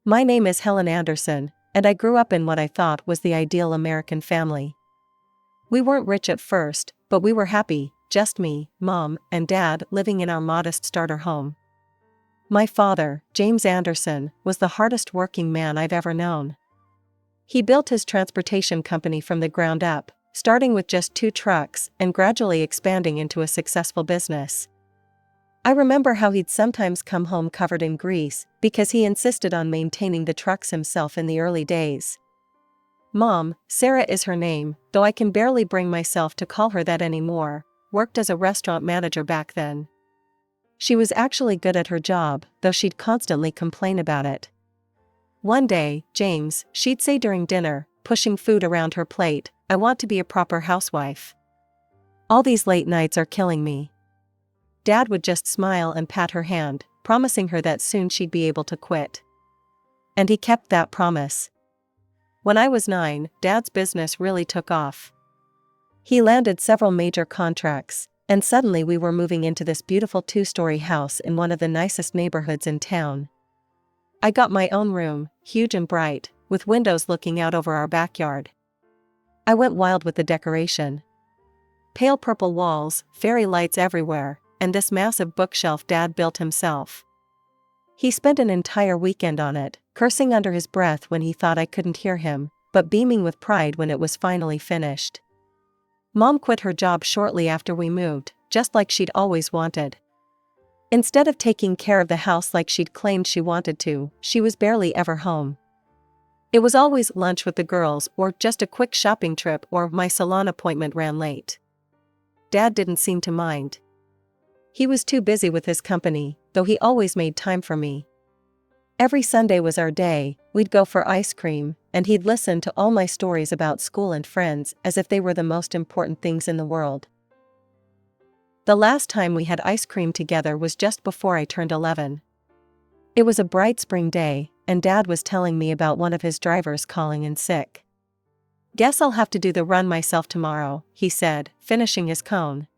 My name is Helen Anderson, and I grew up in what I thought was the ideal American family. We weren't rich at first, but we were happy, just me, Mom, and Dad living in our modest starter home. My father, James Anderson, was the hardest working man I've ever known. He built his transportation company from the ground up, starting with just 2 trucks and gradually expanding into a successful business. I remember how he'd sometimes come home covered in grease because he insisted on maintaining the trucks himself in the early days. Mom, Sarah is her name, though I can barely bring myself to call her that anymore, worked as a restaurant manager back then. She was actually good at her job, though she'd constantly complain about it. One day, James, she'd say during dinner, pushing food around her plate, "I want to be a proper housewife. All these late nights are killing me." Dad would just smile and pat her hand, promising her that soon she'd be able to quit. And he kept that promise. When I was 9, Dad's business really took off. He landed several major contracts, and suddenly we were moving into this beautiful 2-story house in one of the nicest neighborhoods in town. I got my own room, huge and bright, with windows looking out over our backyard. I went wild with the decoration. Pale purple walls, fairy lights everywhere, and this massive bookshelf Dad built himself. He spent an entire weekend on it, cursing under his breath when he thought I couldn't hear him, but beaming with pride when it was finally finished. Mom quit her job shortly after we moved, just like she'd always wanted. Instead of taking care of the house like she'd claimed she wanted to, she was barely ever home. It was always lunch with the girls or just a quick shopping trip or my salon appointment ran late. Dad didn't seem to mind. He was too busy with his company, though he always made time for me. Every Sunday was our day, we'd go for ice cream, and he'd listen to all my stories about school and friends as if they were the most important things in the world. The last time we had ice cream together was just before I turned 11. It was a bright spring day, and Dad was telling me about one of his drivers calling in sick. "Guess I'll have to do the run myself tomorrow," he said, finishing his cone.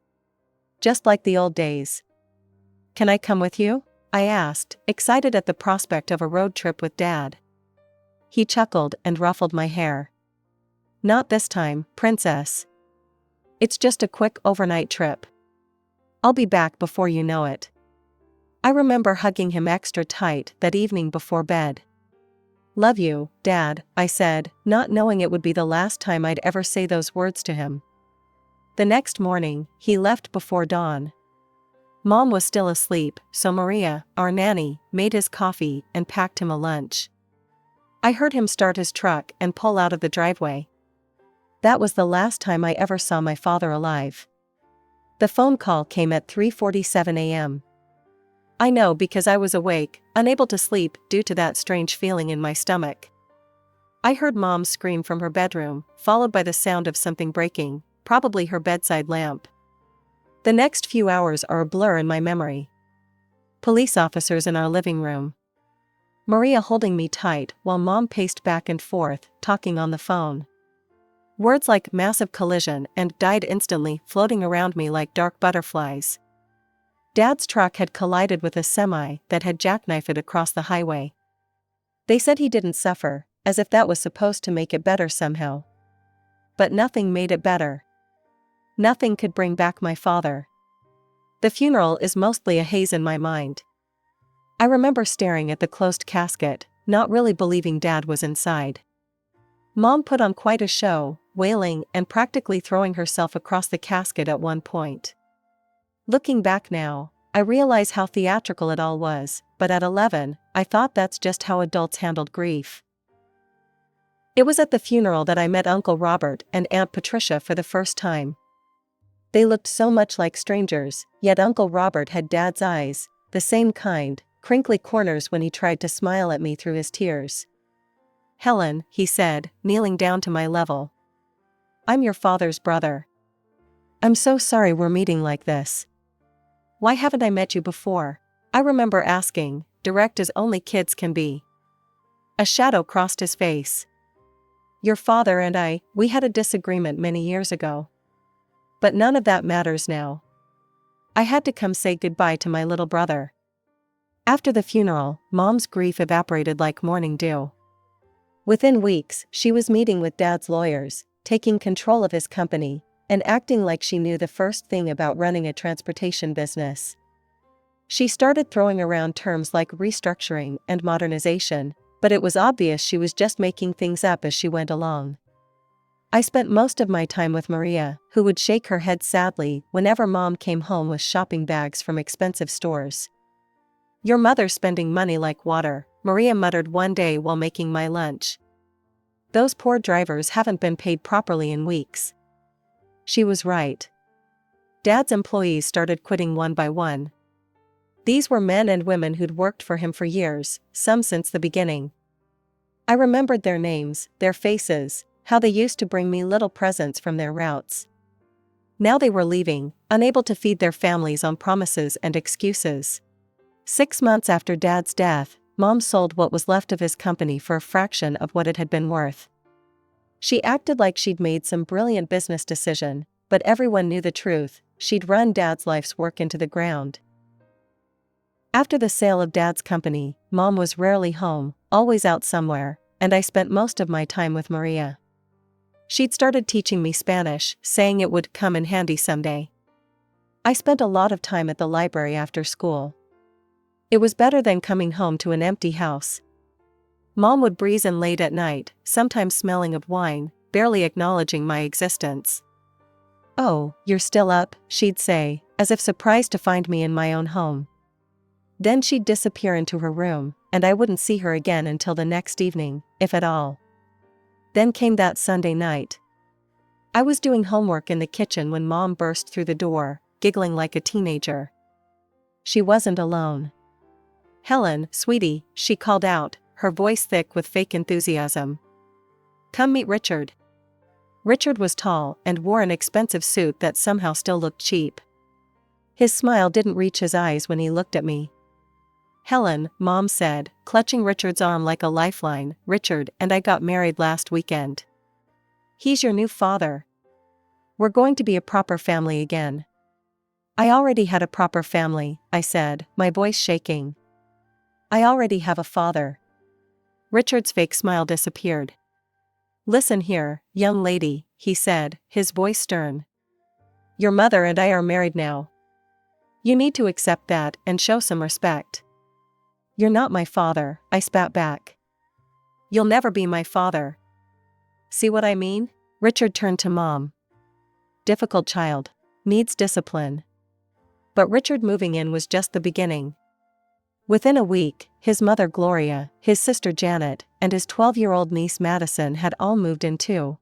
"Just like the old days." "Can I come with you?" I asked, excited at the prospect of a road trip with Dad. He chuckled and ruffled my hair. "Not this time, princess. It's just a quick overnight trip. I'll be back before you know it." I remember hugging him extra tight that evening before bed. "Love you, Dad," I said, not knowing it would be the last time I'd ever say those words to him. The next morning, he left before dawn. Mom was still asleep, so Maria, our nanny, made his coffee and packed him a lunch. I heard him start his truck and pull out of the driveway. That was the last time I ever saw my father alive. The phone call came at 3:47 a.m. I know because I was awake, unable to sleep due to that strange feeling in my stomach. I heard Mom scream from her bedroom, followed by the sound of something breaking, probably her bedside lamp. The next few hours are a blur in my memory. Police officers in our living room. Maria holding me tight while Mom paced back and forth, talking on the phone. Words like massive collision and died instantly floating around me like dark butterflies. Dad's truck had collided with a semi that had jackknifed it across the highway. They said he didn't suffer, as if that was supposed to make it better somehow. But nothing made it better. Nothing could bring back my father. The funeral is mostly a haze in my mind. I remember staring at the closed casket, not really believing Dad was inside. Mom put on quite a show, wailing and practically throwing herself across the casket at one point. Looking back now, I realize how theatrical it all was, but at 11, I thought that's just how adults handled grief. It was at the funeral that I met Uncle Robert and Aunt Patricia for the first time. They looked so much like strangers, yet Uncle Robert had Dad's eyes, the same kind, crinkly corners when he tried to smile at me through his tears. "Helen," he said, kneeling down to my level. "I'm your father's brother. I'm so sorry we're meeting like this. Why haven't I met you before?" I remember asking, direct as only kids can be. A shadow crossed his face. "Your father and we had a disagreement many years ago. But none of that matters now. I had to come say goodbye to my little brother." After the funeral, Mom's grief evaporated like morning dew. Within weeks, she was meeting with Dad's lawyers, taking control of his company, and acting like she knew the first thing about running a transportation business. She started throwing around terms like restructuring and modernization, but it was obvious she was just making things up as she went along. I spent most of my time with Maria, who would shake her head sadly whenever Mom came home with shopping bags from expensive stores. "Your mother's spending money like water," Maria muttered one day while making my lunch. "Those poor drivers haven't been paid properly in weeks." She was right. Dad's employees started quitting one by one. These were men and women who'd worked for him for years, some since the beginning. I remembered their names, their faces, how they used to bring me little presents from their routes. Now they were leaving, unable to feed their families on promises and excuses. 6 months after Dad's death, Mom sold what was left of his company for a fraction of what it had been worth. She acted like she'd made some brilliant business decision, but everyone knew the truth: she'd run Dad's life's work into the ground. After the sale of Dad's company, Mom was rarely home, always out somewhere, and I spent most of my time with Maria. She'd started teaching me Spanish, saying it would come in handy someday. I spent a lot of time at the library after school. It was better than coming home to an empty house. Mom would breeze in late at night, sometimes smelling of wine, barely acknowledging my existence. "Oh, you're still up," she'd say, as if surprised to find me in my own home. Then she'd disappear into her room, and I wouldn't see her again until the next evening, if at all. Then came that Sunday night. I was doing homework in the kitchen when Mom burst through the door, giggling like a teenager. She wasn't alone. "Helen, sweetie," she called out, her voice thick with fake enthusiasm. "Come meet Richard." Richard was tall and wore an expensive suit that somehow still looked cheap. His smile didn't reach his eyes when he looked at me. "Helen," Mom said, clutching Richard's arm like a lifeline, "Richard and I got married last weekend. He's your new father. We're going to be a proper family again." "I already had a proper family," I said, my voice shaking. "I already have a father." Richard's fake smile disappeared. "Listen here, young lady," he said, his voice stern. "Your mother and I are married now. You need to accept that and show some respect." "You're not my father," I spat back. "You'll never be my father." "See what I mean?" Richard turned to Mom. "Difficult child. Needs discipline." But Richard moving in was just the beginning. Within a week, his mother Gloria, his sister Janet, and his 12-year-old niece Madison had all moved in too.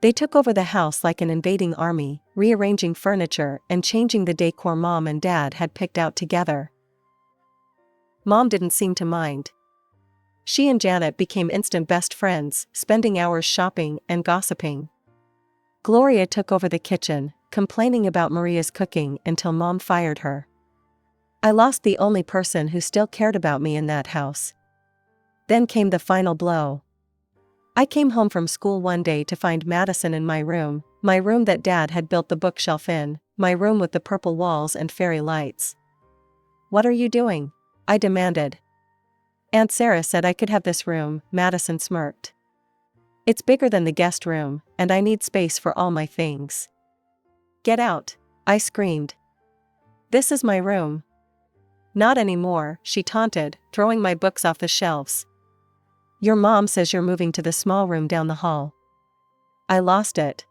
They took over the house like an invading army, rearranging furniture and changing the decor Mom and Dad had picked out together. Mom didn't seem to mind. She and Janet became instant best friends, spending hours shopping and gossiping. Gloria took over the kitchen, complaining about Maria's cooking until Mom fired her. I lost the only person who still cared about me in that house. Then came the final blow. I came home from school one day to find Madison in my room that Dad had built the bookshelf in, my room with the purple walls and fairy lights. "What are you doing?" I demanded. "Aunt Sarah said I could have this room," Madison smirked. "It's bigger than the guest room, and I need space for all my things." "Get out," I screamed. "This is my room." "Not anymore," she taunted, throwing my books off the shelves. "Your mom says you're moving to the small room down the hall." I lost it.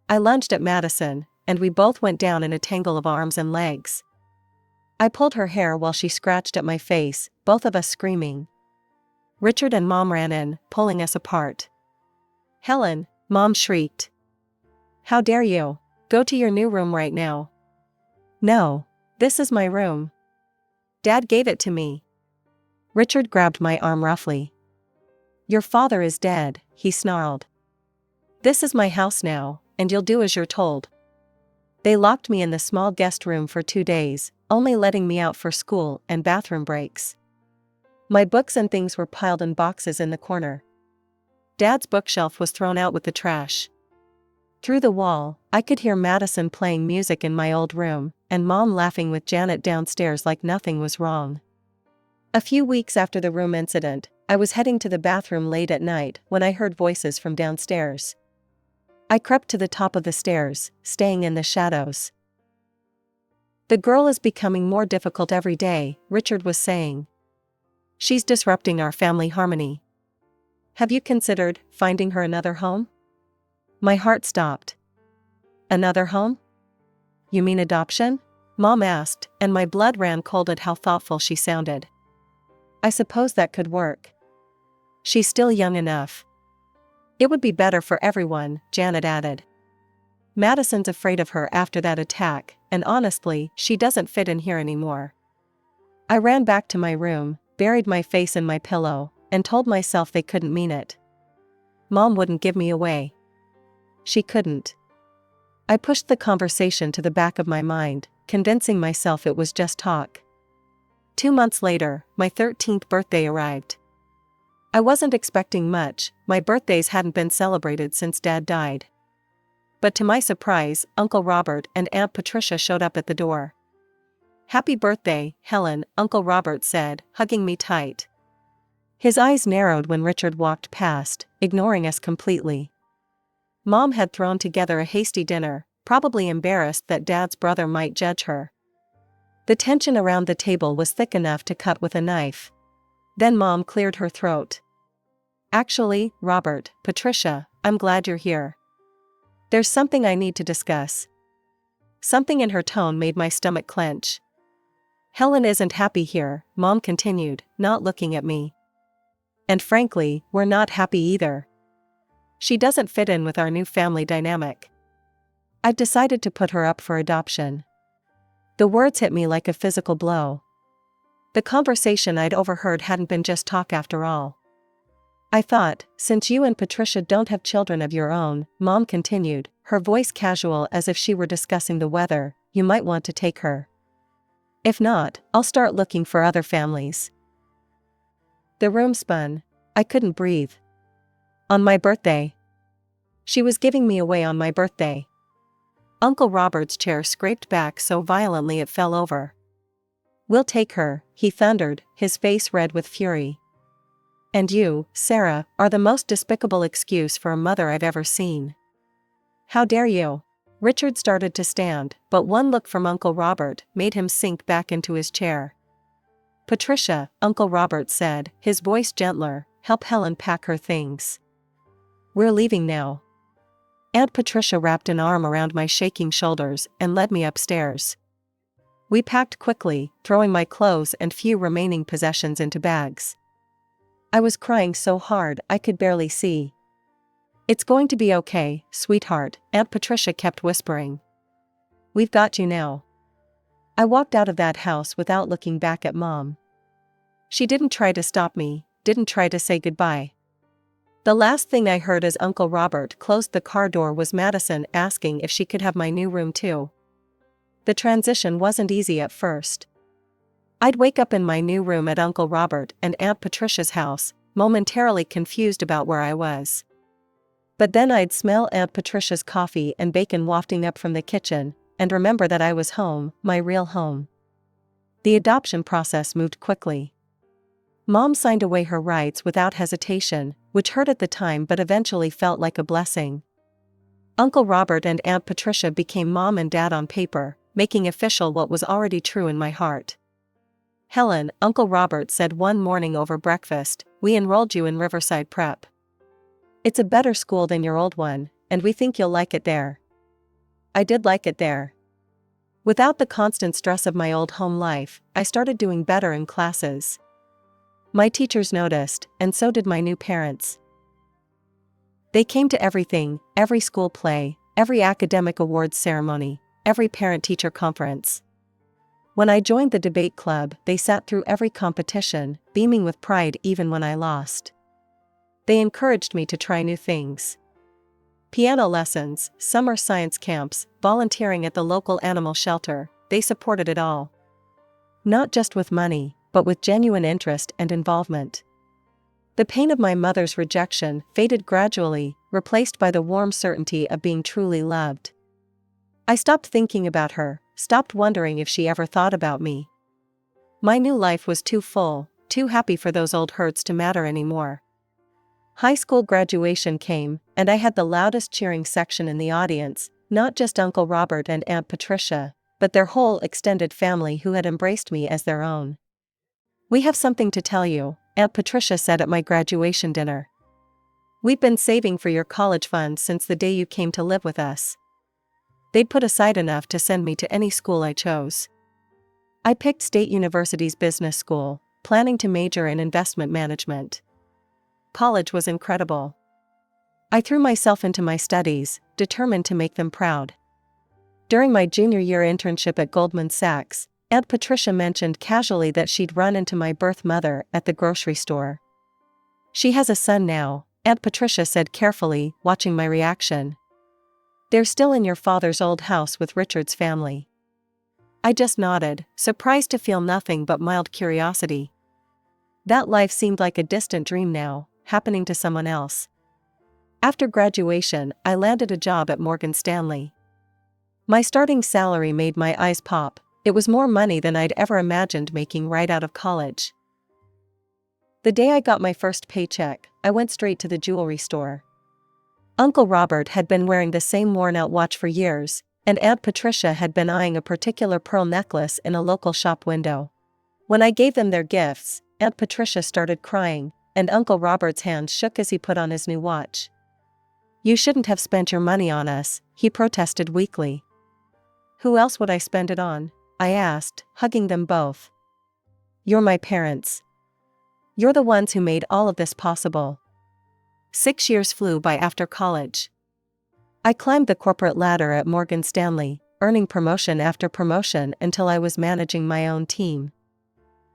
I lunged at Madison, and we both went down in a tangle of arms and legs. I pulled her hair while she scratched at my face, both of us screaming. Richard and Mom ran in, pulling us apart. "Helen," Mom shrieked. "How dare you? Go to your new room right now." "No. This is my room. Dad gave it to me." Richard grabbed my arm roughly. "Your father is dead," he snarled. "This is my house now, and you'll do as you're told." They locked me in the small guest room for 2 days, only letting me out for school and bathroom breaks. My books and things were piled in boxes in the corner. Dad's bookshelf was thrown out with the trash. Through the wall, I could hear Madison playing music in my old room, and Mom laughing with Janet downstairs like nothing was wrong. A few weeks after the room incident, I was heading to the bathroom late at night when I heard voices from downstairs. I crept to the top of the stairs, staying in the shadows. "The girl is becoming more difficult every day," Richard was saying. "She's disrupting our family harmony. Have you considered finding her another home?" My heart stopped. "Another home? You mean adoption?" Mom asked, and my blood ran cold at how thoughtful she sounded. "I suppose that could work. She's still young enough." "It would be better for everyone," Janet added. "Madison's afraid of her after that attack, and honestly, she doesn't fit in here anymore." I ran back to my room, buried my face in my pillow, and told myself they couldn't mean it. Mom wouldn't give me away. She couldn't. I pushed the conversation to the back of my mind, convincing myself it was just talk. 2 months later, my 13th birthday arrived. I wasn't expecting much. My birthdays hadn't been celebrated since Dad died. But to my surprise, Uncle Robert and Aunt Patricia showed up at the door. "Happy birthday, Helen," Uncle Robert said, hugging me tight. His eyes narrowed when Richard walked past, ignoring us completely. Mom had thrown together a hasty dinner, probably embarrassed that Dad's brother might judge her. The tension around the table was thick enough to cut with a knife. Then Mom cleared her throat. "Actually, Robert, Patricia, I'm glad you're here. There's something I need to discuss." Something in her tone made my stomach clench. "Helen isn't happy here," Mom continued, not looking at me. "And frankly, we're not happy either. She doesn't fit in with our new family dynamic. I've decided to put her up for adoption." The words hit me like a physical blow. The conversation I'd overheard hadn't been just talk after all. "I thought, since you and Patricia don't have children of your own," Mom continued, her voice casual as if she were discussing the weather, "you might want to take her. If not, I'll start looking for other families." The room spun. I couldn't breathe. On my birthday. She was giving me away on my birthday. Uncle Robert's chair scraped back so violently it fell over. "We'll take her," he thundered, his face red with fury. "And you, Sarah, are the most despicable excuse for a mother I've ever seen. How dare you?" Richard started to stand, but one look from Uncle Robert made him sink back into his chair. "Patricia," Uncle Robert said, his voice gentler, "help Helen pack her things. We're leaving now." Aunt Patricia wrapped an arm around my shaking shoulders and led me upstairs. We packed quickly, throwing my clothes and few remaining possessions into bags. I was crying so hard I could barely see. "It's going to be okay, sweetheart," Aunt Patricia kept whispering. "We've got you now." I walked out of that house without looking back at Mom. She didn't try to stop me, didn't try to say goodbye. The last thing I heard as Uncle Robert closed the car door was Madison asking if she could have my new room too. The transition wasn't easy at first. I'd wake up in my new room at Uncle Robert and Aunt Patricia's house, momentarily confused about where I was. But then I'd smell Aunt Patricia's coffee and bacon wafting up from the kitchen, and remember that I was home, my real home. The adoption process moved quickly. Mom signed away her rights without hesitation, which hurt at the time but eventually felt like a blessing. Uncle Robert and Aunt Patricia became Mom and Dad on paper, making official what was already true in my heart. "Helen," Uncle Robert said one morning over breakfast, "we enrolled you in Riverside Prep. It's a better school than your old one, and we think you'll like it there." I did like it there. Without the constant stress of my old home life, I started doing better in classes. My teachers noticed, and so did my new parents. They came to everything, every school play, every academic awards ceremony, every parent-teacher conference. When I joined the debate club, they sat through every competition, beaming with pride even when I lost. They encouraged me to try new things. Piano lessons, summer science camps, volunteering at the local animal shelter, they supported it all. Not just with money, but with genuine interest and involvement. The pain of my mother's rejection faded gradually, replaced by the warm certainty of being truly loved. I stopped thinking about her, stopped wondering if she ever thought about me. My new life was too full, too happy for those old hurts to matter anymore. High school graduation came, and I had the loudest cheering section in the audience, not just Uncle Robert and Aunt Patricia, but their whole extended family who had embraced me as their own. "We have something to tell you," Aunt Patricia said at my graduation dinner. "We've been saving for your college fund since the day you came to live with us." They'd put aside enough to send me to any school I chose. I picked State University's business school, planning to major in investment management. College was incredible. I threw myself into my studies, determined to make them proud. During my junior year internship at Goldman Sachs, Aunt Patricia mentioned casually that she'd run into my birth mother at the grocery store. "She has a son now," Aunt Patricia said carefully, watching my reaction. "They're still in your father's old house with Richard's family." I just nodded, surprised to feel nothing but mild curiosity. That life seemed like a distant dream now, happening to someone else. After graduation, I landed a job at Morgan Stanley. My starting salary made my eyes pop. It was more money than I'd ever imagined making right out of college. The day I got my first paycheck, I went straight to the jewelry store. Uncle Robert had been wearing the same worn-out watch for years, and Aunt Patricia had been eyeing a particular pearl necklace in a local shop window. When I gave them their gifts, Aunt Patricia started crying, and Uncle Robert's hands shook as he put on his new watch. "You shouldn't have spent your money on us," he protested weakly. "Who else would I spend it on?" I asked, hugging them both. "You're my parents. You're the ones who made all of this possible." 6 years flew by after college. I climbed the corporate ladder at Morgan Stanley, earning promotion after promotion until I was managing my own team.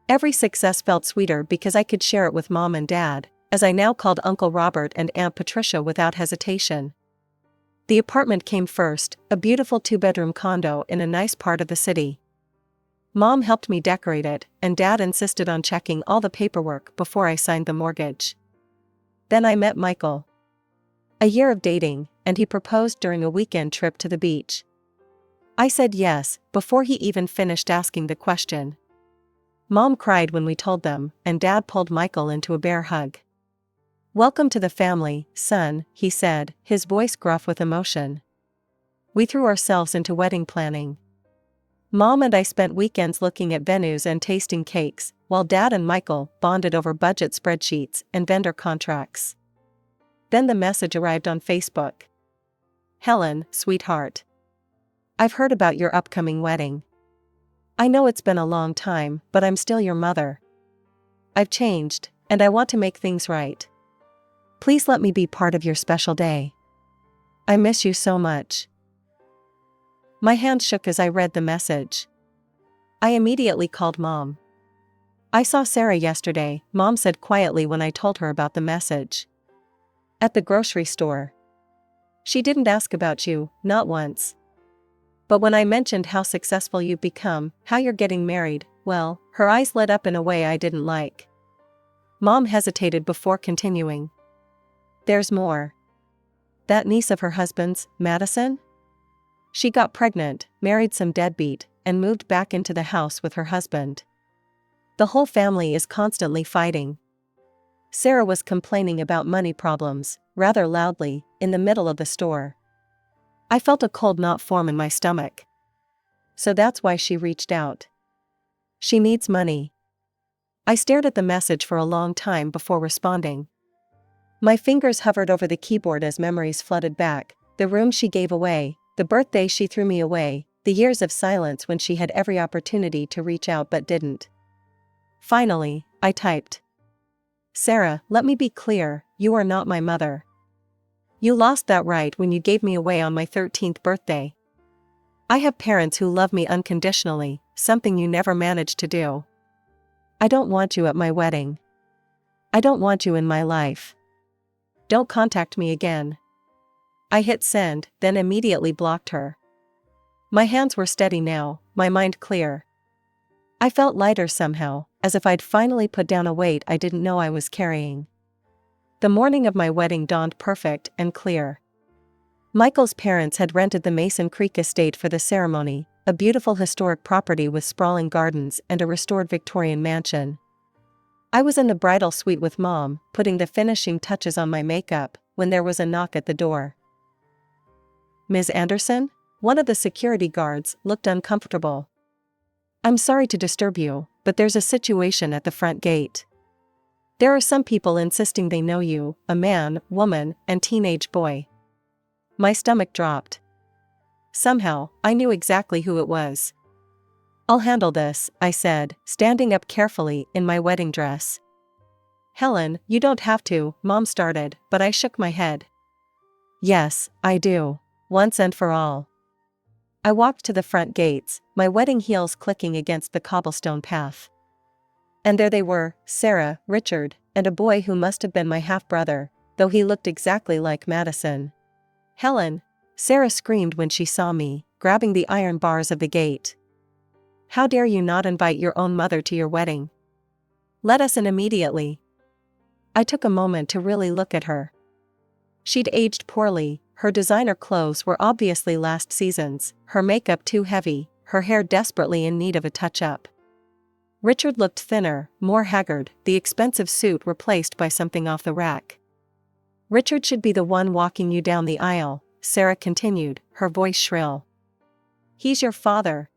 Every success felt sweeter because I could share it with Mom and Dad, as I now called Uncle Robert and Aunt Patricia without hesitation. The apartment came first, a beautiful 2-bedroom condo in a nice part of the city. Mom helped me decorate it, and Dad insisted on checking all the paperwork before I signed the mortgage. Then I met Michael. A year of dating, and he proposed during a weekend trip to the beach. I said yes, before he even finished asking the question. Mom cried when we told them, and Dad pulled Michael into a bear hug. "Welcome to the family, son," he said, his voice gruff with emotion. We threw ourselves into wedding planning. Mom and I spent weekends looking at venues and tasting cakes, while Dad and Michael bonded over budget spreadsheets and vendor contracts. Then the message arrived on Facebook. "Helen, sweetheart. I've heard about your upcoming wedding. I know it's been a long time, but I'm still your mother. I've changed, and I want to make things right. Please let me be part of your special day. I miss you so much." My hand shook as I read the message. I immediately called Mom. "I saw Sarah yesterday," Mom said quietly when I told her about the message. "At the grocery store. She didn't ask about you, not once. But when I mentioned how successful you've become, how you're getting married, well, her eyes lit up in a way I didn't like." Mom hesitated before continuing. "There's more. That niece of her husband's, Madison? She got pregnant, married some deadbeat, and moved back into the house with her husband. The whole family is constantly fighting. Sarah was complaining about money problems, rather loudly, in the middle of the store. I felt a cold knot form in my stomach. So that's why she reached out. She needs money." I stared at the message for a long time before responding. My fingers hovered over the keyboard as memories flooded back, the room she gave away, the birthday she threw me away, the years of silence when she had every opportunity to reach out but didn't. Finally, I typed. "Sarah, let me be clear, you are not my mother. You lost that right when you gave me away on my 13th birthday. I have parents who love me unconditionally, something you never managed to do. I don't want you at my wedding. I don't want you in my life. Don't contact me again." I hit send, then immediately blocked her. My hands were steady now, my mind clear. I felt lighter somehow, as if I'd finally put down a weight I didn't know I was carrying. The morning of my wedding dawned perfect and clear. Michael's parents had rented the Mason Creek estate for the ceremony, a beautiful historic property with sprawling gardens and a restored Victorian mansion. I was in the bridal suite with Mom, putting the finishing touches on my makeup, when there was a knock at the door. "Ms. Anderson?" One of the security guards looked uncomfortable. "I'm sorry to disturb you, but there's a situation at the front gate. There are some people insisting they know you, a man, woman, and teenage boy." My stomach dropped. Somehow, I knew exactly who it was. "I'll handle this," I said, standing up carefully in my wedding dress. "Helen, you don't have to," Mom started, but I shook my head. "Yes, I do. Once and for all." I walked to the front gates, my wedding heels clicking against the cobblestone path. And there they were, Sarah, Richard, and a boy who must have been my half-brother, though he looked exactly like Madison. "Helen!" Sarah screamed when she saw me, grabbing the iron bars of the gate. "How dare you not invite your own mother to your wedding? Let us in immediately." I took a moment to really look at her. She'd aged poorly, her designer clothes were obviously last season's, her makeup too heavy, her hair desperately in need of a touch-up. Richard looked thinner, more haggard, the expensive suit replaced by something off the rack. "Richard should be the one walking you down the aisle," Sarah continued, her voice shrill. "He's your father."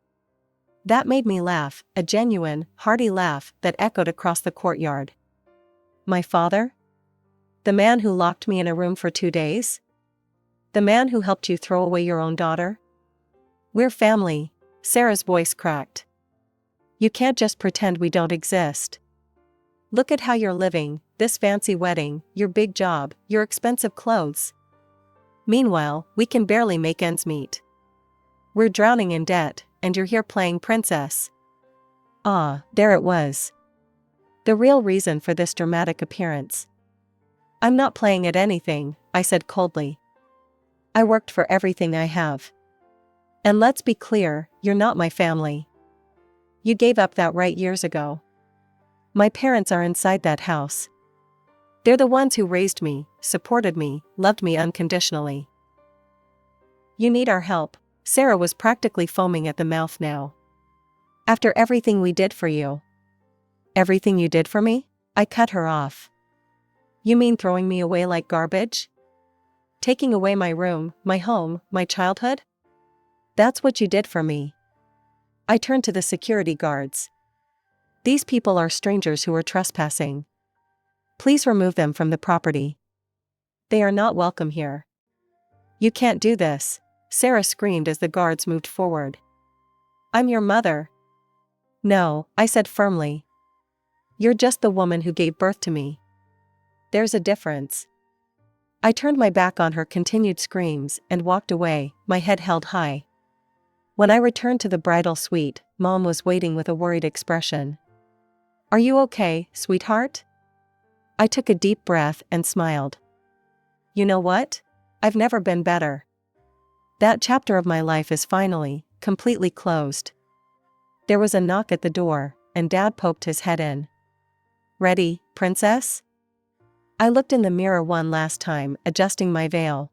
That made me laugh, a genuine, hearty laugh that echoed across the courtyard. "My father? The man who locked me in a room for 2 days? The man who helped you throw away your own daughter?" "We're family," Sarah's voice cracked. "You can't just pretend we don't exist. Look at how you're living, this fancy wedding, your big job, your expensive clothes. Meanwhile, we can barely make ends meet. We're drowning in debt, and you're here playing princess." Ah, there it was. The real reason for this dramatic appearance. "I'm not playing at anything," I said coldly. "I worked for everything I have. And let's be clear, you're not my family. You gave up that right years ago. My parents are inside that house. They're the ones who raised me, supported me, loved me unconditionally. You need our help." Sarah was practically foaming at the mouth now. "After everything we did for you." "Everything you did for me?" I cut her off. "You mean throwing me away like garbage? Taking away my room, my home, my childhood? That's what you did for me." I turned to the security guards. "These people are strangers who are trespassing. Please remove them from the property. They are not welcome here." "You can't do this," Sarah screamed as the guards moved forward. "I'm your mother." "No," I said firmly. "You're just the woman who gave birth to me. There's a difference." I turned my back on her continued screams and walked away, my head held high. When I returned to the bridal suite, Mom was waiting with a worried expression. "Are you okay, sweetheart?" I took a deep breath and smiled. "You know what? I've never been better. That chapter of my life is finally, completely closed." There was a knock at the door, and Dad poked his head in. "Ready, princess?" I looked in the mirror one last time, adjusting my veil.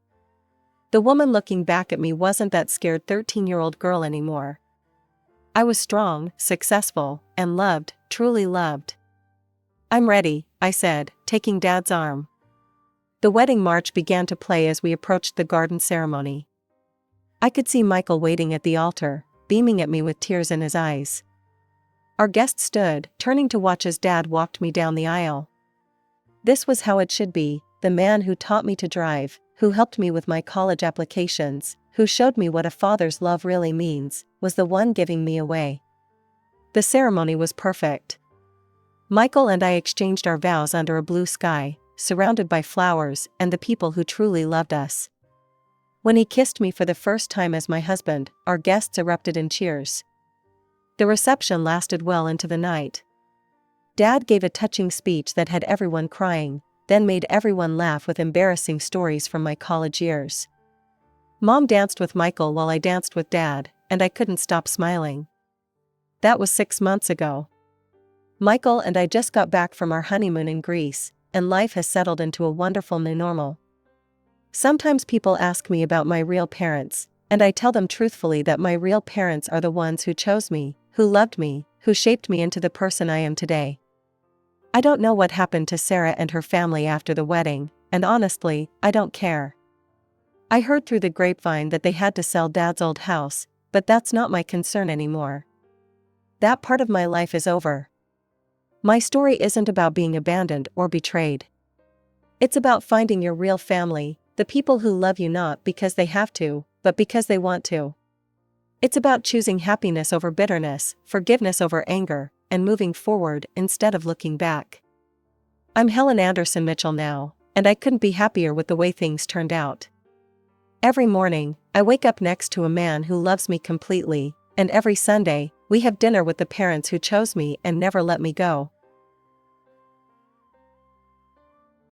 The woman looking back at me wasn't that scared 13-year-old girl anymore. I was strong, successful, and loved, truly loved. "I'm ready," I said, taking Dad's arm. The wedding march began to play as we approached the garden ceremony. I could see Michael waiting at the altar, beaming at me with tears in his eyes. Our guest stood, turning to watch as Dad walked me down the aisle. This was how it should be, the man who taught me to drive, who helped me with my college applications, who showed me what a father's love really means, was the one giving me away. The ceremony was perfect. Michael and I exchanged our vows under a blue sky, surrounded by flowers and the people who truly loved us. When he kissed me for the first time as my husband, our guests erupted in cheers. The reception lasted well into the night. Dad gave a touching speech that had everyone crying, then made everyone laugh with embarrassing stories from my college years. Mom danced with Michael while I danced with Dad, and I couldn't stop smiling. That was 6 months ago. Michael and I just got back from our honeymoon in Greece, and life has settled into a wonderful new normal. Sometimes people ask me about my real parents, and I tell them truthfully that my real parents are the ones who chose me, who loved me, who shaped me into the person I am today. I don't know what happened to Sarah and her family after the wedding, and honestly, I don't care. I heard through the grapevine that they had to sell Dad's old house, but that's not my concern anymore. That part of my life is over. My story isn't about being abandoned or betrayed. It's about finding your real family, the people who love you not because they have to, but because they want to. It's about choosing happiness over bitterness, forgiveness over anger, and moving forward instead of looking back. I'm Helen Anderson Mitchell now, and I couldn't be happier with the way things turned out. Every morning, I wake up next to a man who loves me completely, and every Sunday, we have dinner with the parents who chose me and never let me go.